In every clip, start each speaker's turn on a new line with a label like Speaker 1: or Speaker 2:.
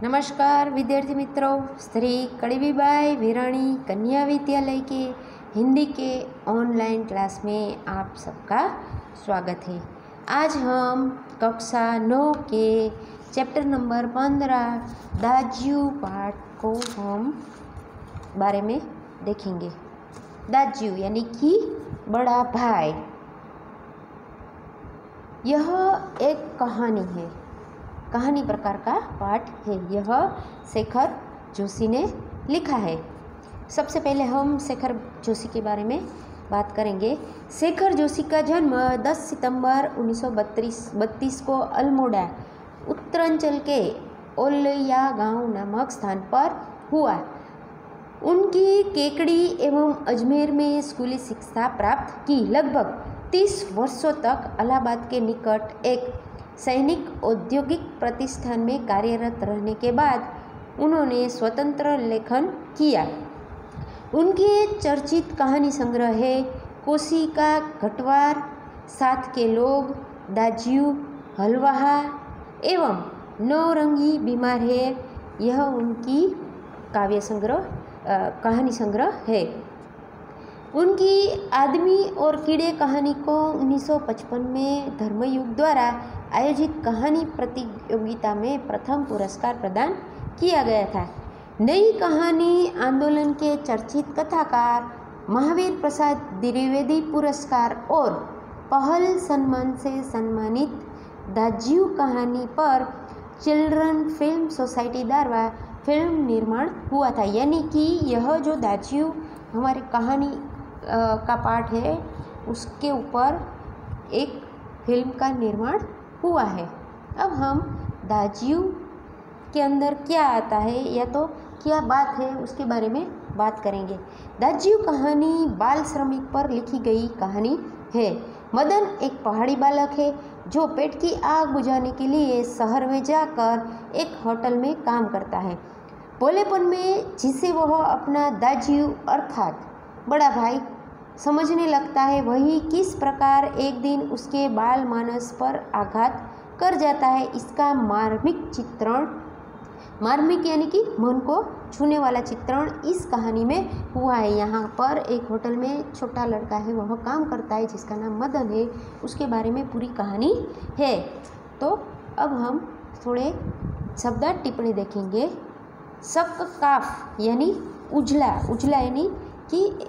Speaker 1: नमस्कार विद्यार्थी मित्रों, श्री कड़वीबाई वीराणी कन्या विद्यालय के हिंदी के ऑनलाइन क्लास में आप सबका स्वागत है। आज हम कक्षा 9 के चैप्टर नंबर 15 दाज्यू पाठ को हम बारे में देखेंगे। दाज्यू यानी कि बड़ा भाई। यह एक कहानी है, कहानी प्रकार का पाठ है। यह शेखर जोशी ने लिखा है। सबसे पहले हम शेखर जोशी के बारे में बात करेंगे। शेखर जोशी का जन्म 10 सितंबर 1932 को अल्मोड़ा उत्तरांचल के ओलैया गांव नामक स्थान पर हुआ। उनकी केकड़ी एवं अजमेर में स्कूली शिक्षा प्राप्त की। लगभग 30 वर्षों तक इलाहाबाद के निकट एक सैनिक औद्योगिक प्रतिष्ठान में कार्यरत रहने के बाद उन्होंने स्वतंत्र लेखन किया। उनके चर्चित कहानी संग्रह है कोशिका घटवार, साथ के लोग, दाज्यू, हलवाहा एवं नौरंगी बीमार है। यह उनकी काव्य संग्रह कहानी संग्रह है। उनकी आदमी और कीड़े कहानी को 1955 में धर्मयुग द्वारा आयोजित कहानी प्रतियोगिता में प्रथम पुरस्कार प्रदान किया गया था। नई कहानी आंदोलन के चर्चित कथाकार महावीर प्रसाद द्विवेदी पुरस्कार और पहल सम्मान से सम्मानित दाज्यू कहानी पर चिल्ड्रन फिल्म सोसाइटी द्वारा फिल्म निर्माण हुआ था। यानी कि यह जो दाज्यू हमारी कहानी का पाठ है उसके ऊपर एक फिल्म का निर्माण हुआ है। अब हम दाज्यू के अंदर क्या आता है या तो क्या बात है उसके बारे में बात करेंगे। दाज्यू कहानी बाल श्रमिक पर लिखी गई कहानी है। मदन एक पहाड़ी बालक है जो पेट की आग बुझाने के लिए शहर में जाकर एक होटल में काम करता है। भोलेपन में जिसे वह अपना दाज्यू अर्थात बड़ा भाई समझने लगता है, वही किस प्रकार एक दिन उसके बाल मानस पर आघात कर जाता है, इसका मार्मिक यानी कि मन को छूने वाला चित्रण इस कहानी में हुआ है। यहाँ पर एक होटल में छोटा लड़का है, वह काम करता है जिसका नाम मदन है, उसके बारे में पूरी कहानी है। तो अब हम थोड़े शब्द टिप्पणी देखेंगे। शक काफ यानी उजला, उजला यानी कि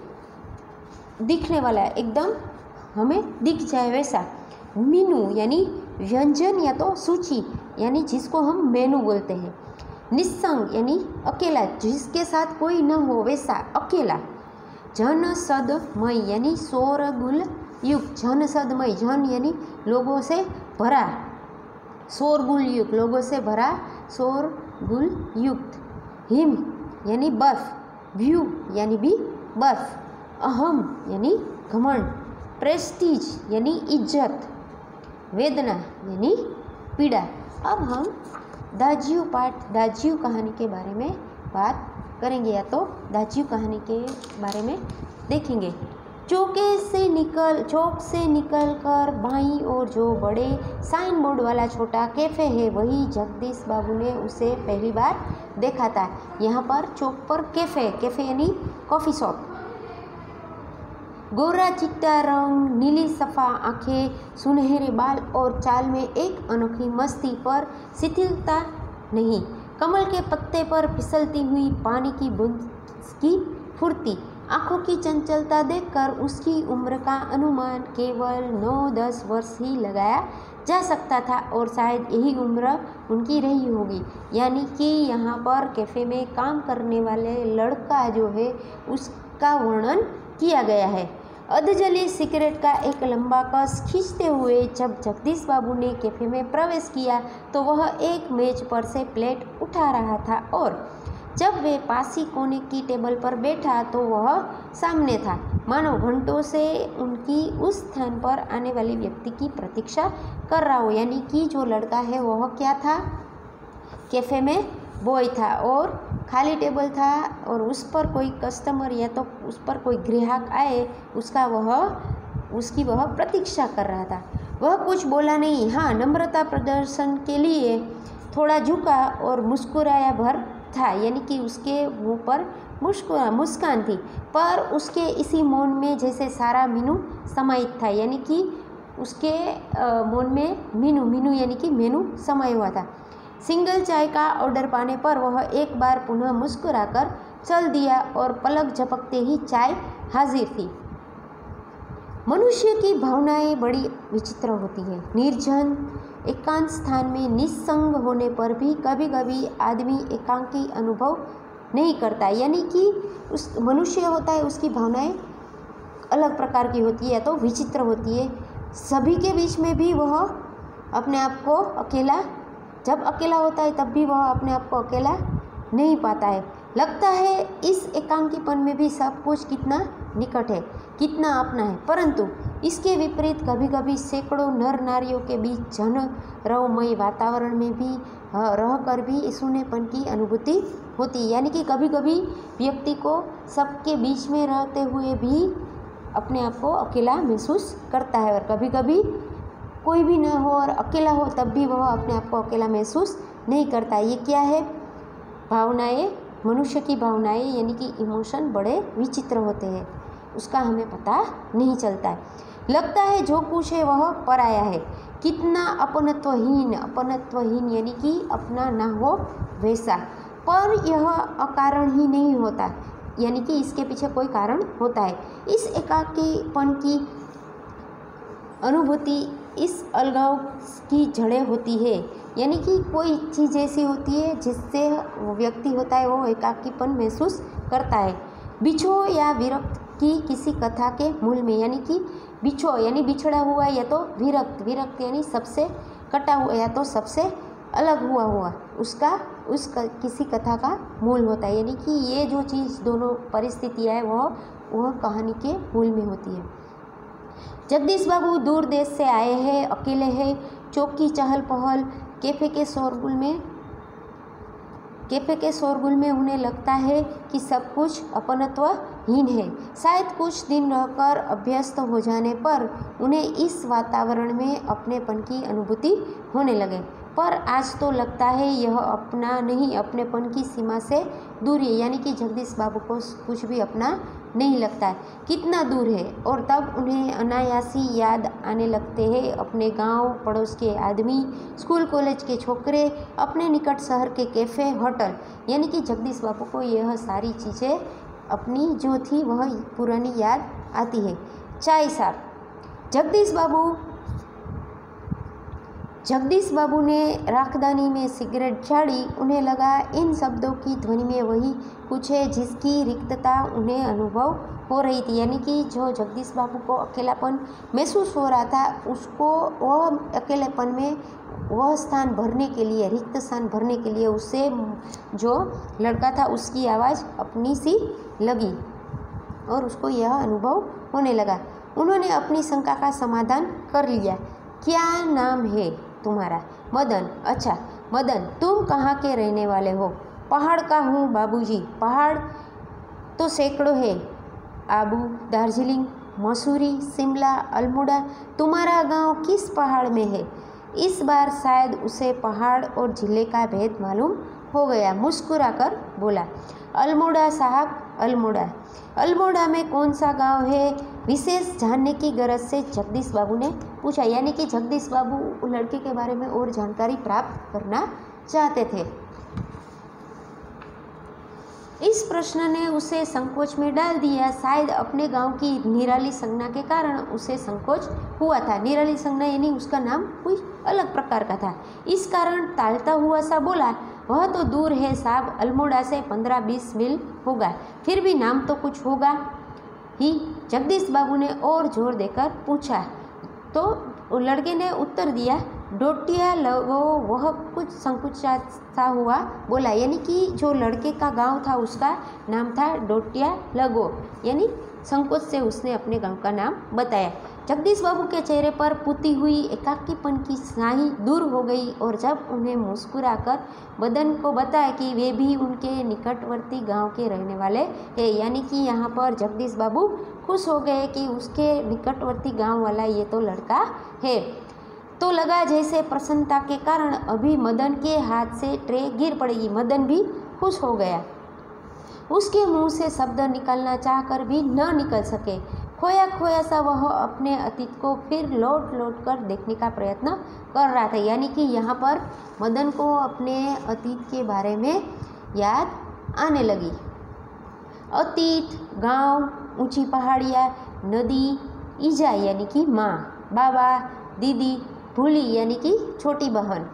Speaker 1: दिखने वाला, एकदम हमें दिख जाए वैसा। मीनू यानी व्यंजन या तो सूची, यानी जिसको हम मेनू बोलते हैं। निस्संग यानी अकेला, जिसके साथ कोई न हो वैसा, अकेला। जनसदमय यानी शोरगुल युक्त, जनसदमय, जन यानी लोगों से भरा, शोरगुल युक्त लोगों से भरा, शोरगुल युक्त। हिम यानी बर्फ, व्यू यानी भी बर्फ। अहम यानी घमंड, प्रेस्टीज यानी इज्जत, वेदना यानी पीड़ा। अब हम दाज्यू कहानी के बारे में बात करेंगे या तो दाज्यू कहानी के बारे में देखेंगे। चौक से निकल कर बाईं ओर जो बड़े साइन बोर्ड वाला छोटा कैफ़े है, वही जगदीश बाबू ने उसे पहली बार देखा था। यहाँ पर चौक पर कैफ़े यानी कॉफ़ी शॉप। गोरा चिट्टा रंग, नीली सफ़ा आँखें, सुनहरे बाल और चाल में एक अनोखी मस्ती पर शिथिलता नहीं। कमल के पत्ते पर फिसलती हुई पानी की बूंद की फुर्ती। आँखों की चंचलता देखकर उसकी उम्र का अनुमान केवल 9-10 वर्ष ही लगाया जा सकता था और शायद यही उम्र उनकी रही होगी। यानी कि यहाँ पर कैफ़े में काम करने वाले लड़का जो है उसका वर्णन किया गया है। अधजली सिगरेट का एक लंबा कस खींचते हुए जब जगदीश बाबू ने कैफ़े में प्रवेश किया तो वह एक मेज पर से प्लेट उठा रहा था और जब वे पासी कोने की टेबल पर बैठा तो वह सामने था, मानो घंटों से उनकी उस स्थान पर आने वाले व्यक्ति की प्रतीक्षा कर रहा हो। यानी कि जो लड़का है वह क्या था, कैफ़े में बॉय था और खाली टेबल था और उस पर कोई कस्टमर या तो उस पर कोई ग्राहक आए उसकी वह प्रतीक्षा कर रहा था। वह कुछ बोला नहीं। हाँ, नम्रता प्रदर्शन के लिए थोड़ा झुका और मुस्कुराया भर था, यानी कि उसके मुंह पर मुस्कान थी, पर उसके इसी मौन में जैसे सारा मीनू समाहित था, यानी कि उसके मौन में मीनू यानी कि मेनू समाया हुआ था। सिंगल चाय का ऑर्डर पाने पर वह एक बार पुनः मुस्कुराकर चल दिया और पलक झपकते ही चाय हाजिर थी। मनुष्य की भावनाएं बड़ी विचित्र होती है। निर्जन एकांत स्थान में निस्संग होने पर भी कभी कभी आदमी एकांकी अनुभव नहीं करता, यानी कि उस मनुष्य होता है उसकी भावनाएं अलग प्रकार की होती है या तो विचित्र होती है। सभी के बीच में भी वह अपने आप को अकेला, जब अकेला होता है तब भी वह अपने आप को अकेला नहीं पाता है। लगता है इस एकांकीपन में भी सब कुछ कितना निकट है, कितना अपना है, परंतु इसके विपरीत कभी कभी सैकड़ों नर नारियों के बीच जन रवमय वातावरण में भी रहकर भी सूनेपन की अनुभूति होती है, यानी कि कभी कभी व्यक्ति को सबके बीच में रहते हुए भी अपने आप को अकेला महसूस करता है, और कभी कभी कोई भी ना हो और अकेला हो तब भी वह अपने आप को अकेला महसूस नहीं करता। ये क्या है? भावनाएं, मनुष्य की भावनाएं यानी कि इमोशन बड़े विचित्र होते हैं, उसका हमें पता नहीं चलता है। लगता है जो कुछ है वह पराया है, कितना अपनत्वहीन यानी कि अपना ना हो वैसा, पर यह अकारण ही नहीं होता, यानी कि इसके पीछे कोई कारण होता है। इस एकाकीपन की अनुभूति, इस अलगाव की जड़ें होती है, यानी कि कोई चीज़ ऐसी होती है जिससे व्यक्ति होता है वो एकाकीपन महसूस करता है। बिछो या विरक्त की किसी कथा के मूल में, यानी कि बिछो यानी बिछड़ा हुआ या तो विरक्त यानी सबसे कटा हुआ या तो सबसे अलग हुआ उस किसी कथा का मूल होता है, यानी कि ये जो चीज़ दोनों परिस्थितियाँ है वह कहानी के मूल में होती है। जगदीश बाबू दूर देश से आए हैं, अकेले हैं, चौक की चहल पहल, कैफ़े के शोरगुल में उन्हें लगता है कि सब कुछ अपनत्वहीन है। शायद कुछ दिन रहकर अभ्यस्त हो जाने पर उन्हें इस वातावरण में अपनेपन की अनुभूति होने लगे, पर आज तो लगता है यह अपना नहीं, अपनेपन की सीमा से दूर है, यानी कि जगदीश बाबू को कुछ भी अपना नहीं लगता है, कितना दूर है। और तब उन्हें अनायासी याद आने लगते हैं अपने गांव, पड़ोस के आदमी, स्कूल कॉलेज के छोकरे, अपने निकट शहर के कैफ़े, होटल, यानी कि जगदीश बाबू को यह सारी चीज़ें अपनी जो थी वह पुरानी याद आती है। चाय साहब, जगदीश बाबू ने राखदानी में सिगरेट झाड़ी। उन्हें लगा इन शब्दों की ध्वनि में वही कुछ है जिसकी रिक्तता उन्हें अनुभव हो रही थी, यानी कि जो जगदीश बाबू को अकेलापन महसूस हो रहा था उसको वह अकेलेपन में वह स्थान भरने के लिए, रिक्त स्थान भरने के लिए उससे जो लड़का था उसकी आवाज़ अपनी सी लगी और उसको यह अनुभव होने लगा। उन्होंने अपनी शंका का समाधान कर लिया। क्या नाम है तुम्हारा? मदन। अच्छा मदन, तुम कहाँ के रहने वाले हो? पहाड़ का हूँ बाबूजी। पहाड़ तो सैकड़ों है, आबू, दार्जिलिंग, मसूरी, शिमला, अल्मोड़ा। तुम्हारा गांव किस पहाड़ में है? इस बार शायद उसे पहाड़ और जिले का भेद मालूम हो गया। मुस्कुराकर बोला, अल्मोड़ा साहब, अल्मोड़ा। अल्मोड़ा में कौन सा गांव है? विशेष जानने की गरज से जगदीश बाबू ने पूछा, यानी कि जगदीश बाबू लड़के के बारे में और जानकारी प्राप्त करना चाहते थे। इस प्रश्न ने उसे संकोच में डाल दिया। शायद अपने गांव की निराली संज्ञा के कारण उसे संकोच हुआ था। निराली संज्ञा यानी उसका नाम कोई अलग प्रकार का था, इस कारण टालता हुआ सा बोला, वह तो दूर है साहब, अल्मोड़ा से 15-20 मील होगा, फिर भी नाम तो कुछ होगा ही। जगदीश बाबू ने और जोर देकर पूछा तो लड़के ने उत्तर दिया, डोटिया लगो। वह कुछ संकुचा सा हुआ बोला, यानी कि जो लड़के का गांव था उसका नाम था डोटिया लगो, यानी संकोच से उसने अपने गांव का नाम बताया। जगदीश बाबू के चेहरे पर पुती हुई एकाकीपन की स्याही दूर हो गई और जब उन्हें मुस्कुराकर मदन को बताया कि वे भी उनके निकटवर्ती गांव के रहने वाले हैं, यानी कि यहाँ पर जगदीश बाबू खुश हो गए कि उसके निकटवर्ती गांव वाला ये तो लड़का है। तो लगा जैसे प्रसन्नता के कारण अभी मदन के हाथ से ट्रे गिर पड़ेगी। मदन भी खुश हो गया। उसके मुंह से शब्द निकलना चाहकर भी न निकल सके। खोया खोया सा वह अपने अतीत को फिर लौट लौट कर देखने का प्रयत्न कर रहा था। यानी कि यहाँ पर मदन को अपने अतीत के बारे में याद आने लगी। अतीत, गांव, ऊंची पहाड़ियाँ, नदी, ईजा यानी कि माँ, बाबा, दीदी, भूली यानी कि छोटी बहन,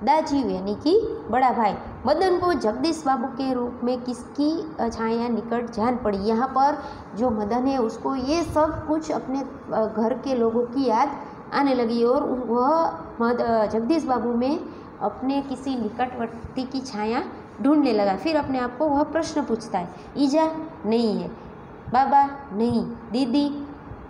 Speaker 1: दाजी यानी कि बड़ा भाई। मदन को जगदीश बाबू के रूप में किसकी छाया निकट जान पड़ी। यहाँ पर जो मदन है उसको ये सब कुछ अपने घर के लोगों की याद आने लगी और वह जगदीश बाबू में अपने किसी निकटवर्ती की छाया ढूंढने लगा। फिर अपने आप को वह प्रश्न पूछता है, ईजा नहीं है, बाबा नहीं, दीदी,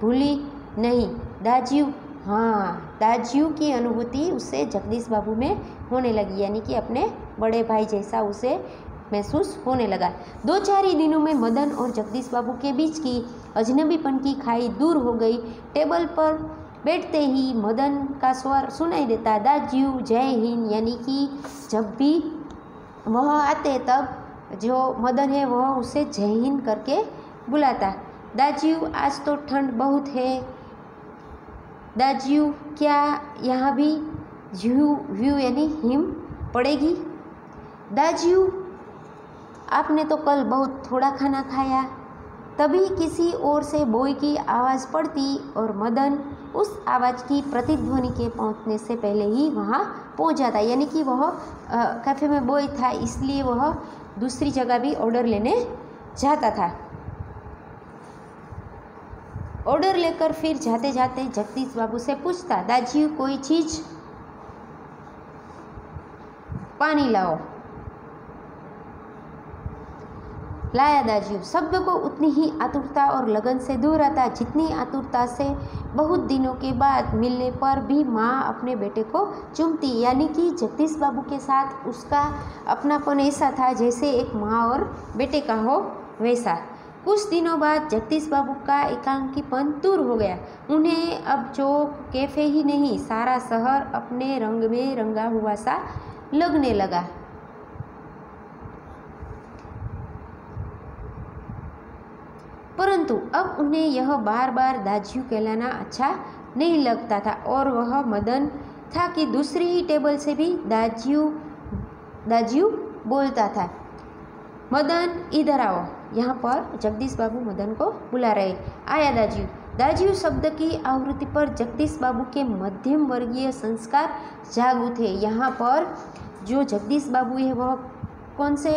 Speaker 1: भूली नहीं, दाजियू, हाँ, दाजियू की अनुभूति उसे जगदीश बाबू में होने लगी। यानी कि अपने बड़े भाई जैसा उसे महसूस होने लगा। 2-4 ही दिनों में मदन और जगदीश बाबू के बीच की अजनबीपन की खाई दूर हो गई। टेबल पर बैठते ही मदन का स्वर सुनाई देता, दाजियू, जय हिंद। यानी कि जब भी वह आते तब जो मदन है वह उसे जय हिंद करके बुलाता। दाजियू, आज तो ठंड बहुत है। दाजियू, क्या यहाँ भी व्यू यानी हिम पड़ेगी? दाजियू, आपने तो कल बहुत थोड़ा खाना खाया। तभी किसी ओर से बोई की आवाज़ पड़ती और मदन उस आवाज़ की प्रतिध्वनि के पहुंचने से पहले ही वहां पहुंच जाता। यानी कि वह कैफ़े में बोई था, इसलिए वह दूसरी जगह भी ऑर्डर लेने जाता था। ऑर्डर लेकर फिर जाते जाते जगदीश बाबू से पूछता, दाजियू, कोई चीज़? पानी लाओ। लाया दाजियू। शब्द को उतनी ही आतुरता और लगन से दूर आता जितनी आतुरता से बहुत दिनों के बाद मिलने पर भी माँ अपने बेटे को चूमती। यानी कि जगदीश बाबू के साथ उसका अपनापन ऐसा था जैसे एक माँ और बेटे का हो वैसा। कुछ दिनों बाद जगदीश बाबू का एकांकीपन दूर हो गया। उन्हें अब जो कैफ़े ही नहीं, सारा शहर अपने रंग में रंगा हुआ सा लगने लगा। परंतु अब उन्हें यह बार बार दाजियू कहलाना अच्छा नहीं लगता था और वह मदन था कि दूसरी ही टेबल से भी दाजियू दाजियू बोलता था। मदन, इधर आओ। यहाँ पर जगदीश बाबू मदन को बुला रहे। आया दाजियू। दाजियू शब्द की आवृत्ति पर जगदीश बाबू के मध्यम वर्गीय संस्कार जाग उठे। यहाँ पर जो जगदीश बाबू है वह कौन से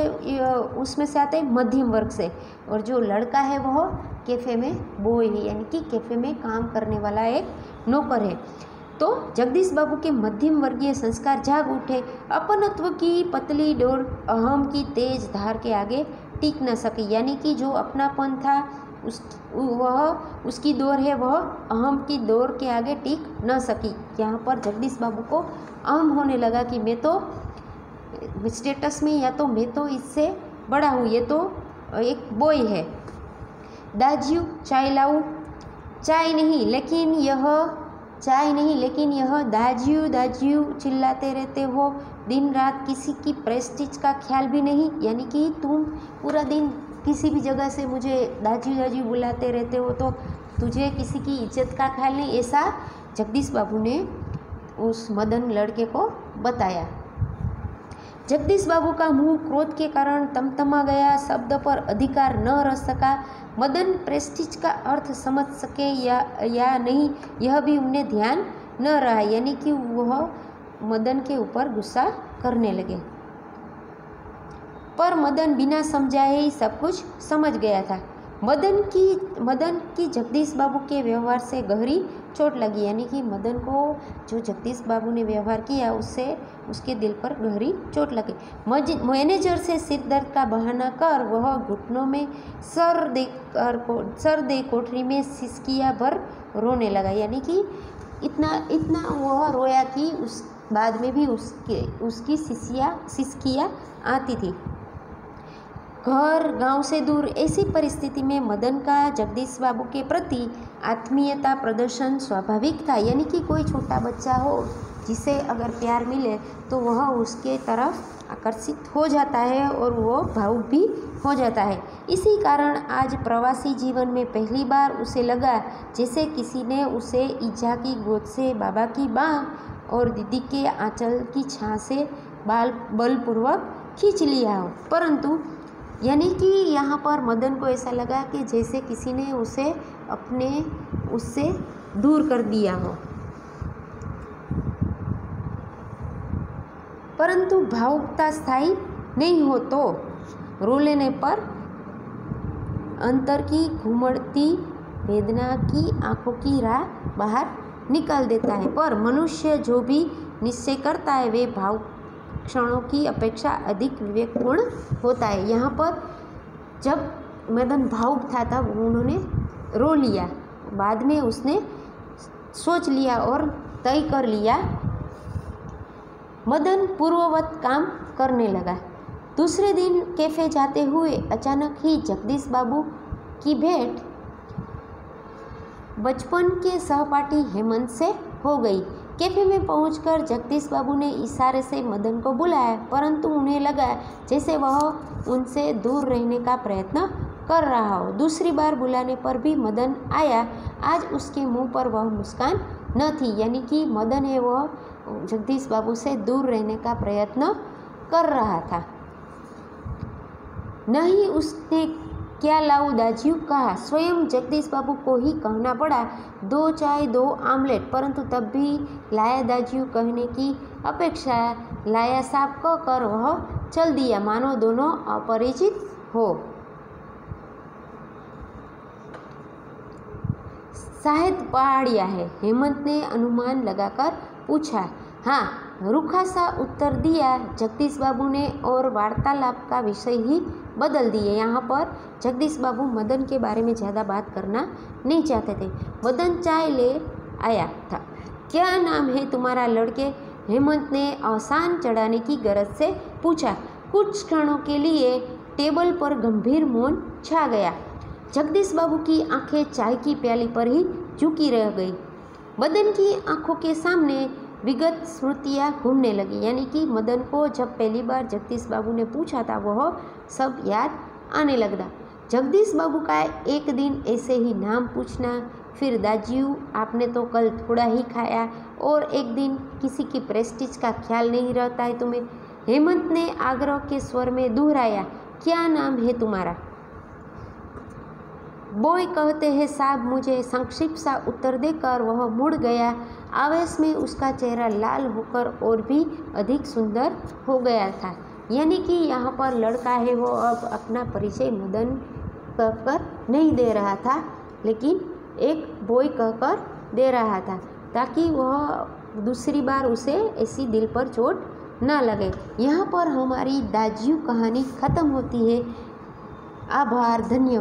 Speaker 1: उसमें से आते हैं? मध्यम वर्ग से। और जो लड़का है वह कैफ़े में बॉय है, यानी कि कैफ़े में काम करने वाला एक नौकर है। तो जगदीश बाबू के मध्यम वर्गीय संस्कार जाग उठे। अपनत्व की पतली डोर अहम की तेज धार के आगे टिक न सकी। यानी कि जो अपनापन था उसकी डोर है वह अहम की डोर के आगे टिक न सकी। यहाँ पर जगदीश बाबू को अहम होने लगा कि मैं तो स्टेटस में, या तो मैं तो इससे बड़ा हूँ, ये तो एक बॉय है। दाजियू, चाय लाऊं? चाय नहीं लेकिन यह दाजियू दाजियू चिल्लाते रहते हो दिन रात, किसी की प्रेस्टीज का ख्याल भी नहीं। यानी कि तुम पूरा दिन किसी भी जगह से मुझे दाजियू दाजियू बुलाते रहते हो, तो तुझे किसी की इज्जत का ख्याल नहीं। ऐसा जगदीश बाबू ने उस मदन लड़के को बताया। जगदीश बाबू का मुंह क्रोध के कारण तमतमा गया। शब्द पर अधिकार न रह सका। मदन प्रेस्टीज का अर्थ समझ सके या नहीं यह भी उन्हें ध्यान न रहा। यानी कि वह मदन के ऊपर गुस्सा करने लगे। पर मदन बिना समझाए ही सब कुछ समझ गया था। मदन की जगदीश बाबू के व्यवहार से गहरी चोट लगी। यानी कि मदन को जो जगदीश बाबू ने व्यवहार किया उससे उसके दिल पर गहरी चोट लगी। मैनेजर से सिरदर्द का बहाना कर वह घुटनों में सर दे कोठरी में सिसकिया भर रोने लगा। यानी कि इतना वह रोया कि उस बाद में भी उसकी सिसकियाँ आती थी। घर गांव से दूर, ऐसी परिस्थिति में मदन का जगदीश बाबू के प्रति आत्मीयता प्रदर्शन स्वाभाविक था। यानी कि कोई छोटा बच्चा हो जिसे अगर प्यार मिले तो वह उसके तरफ आकर्षित हो जाता है और वो भावुक भी हो जाता है। इसी कारण आज प्रवासी जीवन में पहली बार उसे लगा जैसे किसी ने उसे ईजा की गोद से बाबा की बाँह और दीदी के आंचल की छां से बलपूर्वक खींच लिया हो। परंतु यानी कि यहाँ पर मदन को ऐसा लगा कि जैसे किसी ने उसे उससे दूर कर दिया हो। परंतु भावुकता स्थायी नहीं हो तो रो लेने पर अंतर की घुमड़ती वेदना की आंखों की राह बाहर निकाल देता है। पर मनुष्य जो भी निश्चय करता है वे भावुक क्षणों की अपेक्षा अधिक विवेकपूर्ण होता है। यहाँ पर जब मदन भावुक था तब उन्होंने रो लिया, बाद में उसने सोच लिया और तय कर लिया। मदन पूर्ववत काम करने लगा। दूसरे दिन कैफ़े जाते हुए अचानक ही जगदीश बाबू की भेंट बचपन के सहपाठी हेमंत से हो गई। कैफ़े में पहुंचकर जगदीश बाबू ने इशारे से मदन को बुलाया, परंतु उन्हें लगा जैसे वह उनसे दूर रहने का प्रयत्न कर रहा हो। दूसरी बार बुलाने पर भी मदन आया। आज उसके मुंह पर वह मुस्कान न थी, यानी कि मदन है वह जगदीश बाबू से दूर रहने का प्रयत्न कर रहा था। नहीं उसने क्या लाऊं दाजियो कहा, स्वयं जगदीश बाबू को ही कहना पड़ा 2 चाय 2 आमलेट, परंतु तब भी लाया दाजियो कहने की अपेक्षा लाया साहब कहकर वह चल दिया, मानो दोनों अपरिचित हो। शायद पहाड़िया है, हेमंत ने अनुमान लगाकर पूछा। हाँ, रूखा सा उत्तर दिया जगदीश बाबू ने और वार्तालाप का विषय ही बदल दिए। यहाँ पर जगदीश बाबू मदन के बारे में ज़्यादा बात करना नहीं चाहते थे। मदन चाय ले आया था। क्या नाम है तुम्हारा लड़के, हेमंत ने आसान चढ़ाने की गरज से पूछा। कुछ क्षणों के लिए टेबल पर गंभीर मौन छा गया। जगदीश बाबू की आंखें चाय की प्याली पर ही झुकी रह गई। मदन की आंखों के सामने विगत स्मृतियाँ घूमने लगी, यानी कि मदन को जब पहली बार जगदीश बाबू ने पूछा था वह सब याद आने लगा। जगदीश बाबू का एक दिन ऐसे ही नाम पूछना, फिर दाजियो आपने तो कल थोड़ा ही खाया, और एक दिन किसी की प्रेस्टीज का ख्याल नहीं रहता है तुम्हें। हेमंत ने आग्रह के स्वर में दोहराया, क्या नाम है तुम्हारा। बॉय कहते हैं साहब, मुझे संक्षिप्त सा उत्तर देकर वह मुड़ गया। आवेश में उसका चेहरा लाल होकर और भी अधिक सुंदर हो गया था। यानी कि यहाँ पर लड़का है वो अब अपना परिचय मदन कहकर नहीं दे रहा था, लेकिन एक बॉय कहकर दे रहा था, ताकि वह दूसरी बार उसे ऐसी दिल पर चोट ना लगे। यहाँ पर हमारी दाजियो कहानी ख़त्म होती है। आभार, धन्यवाद।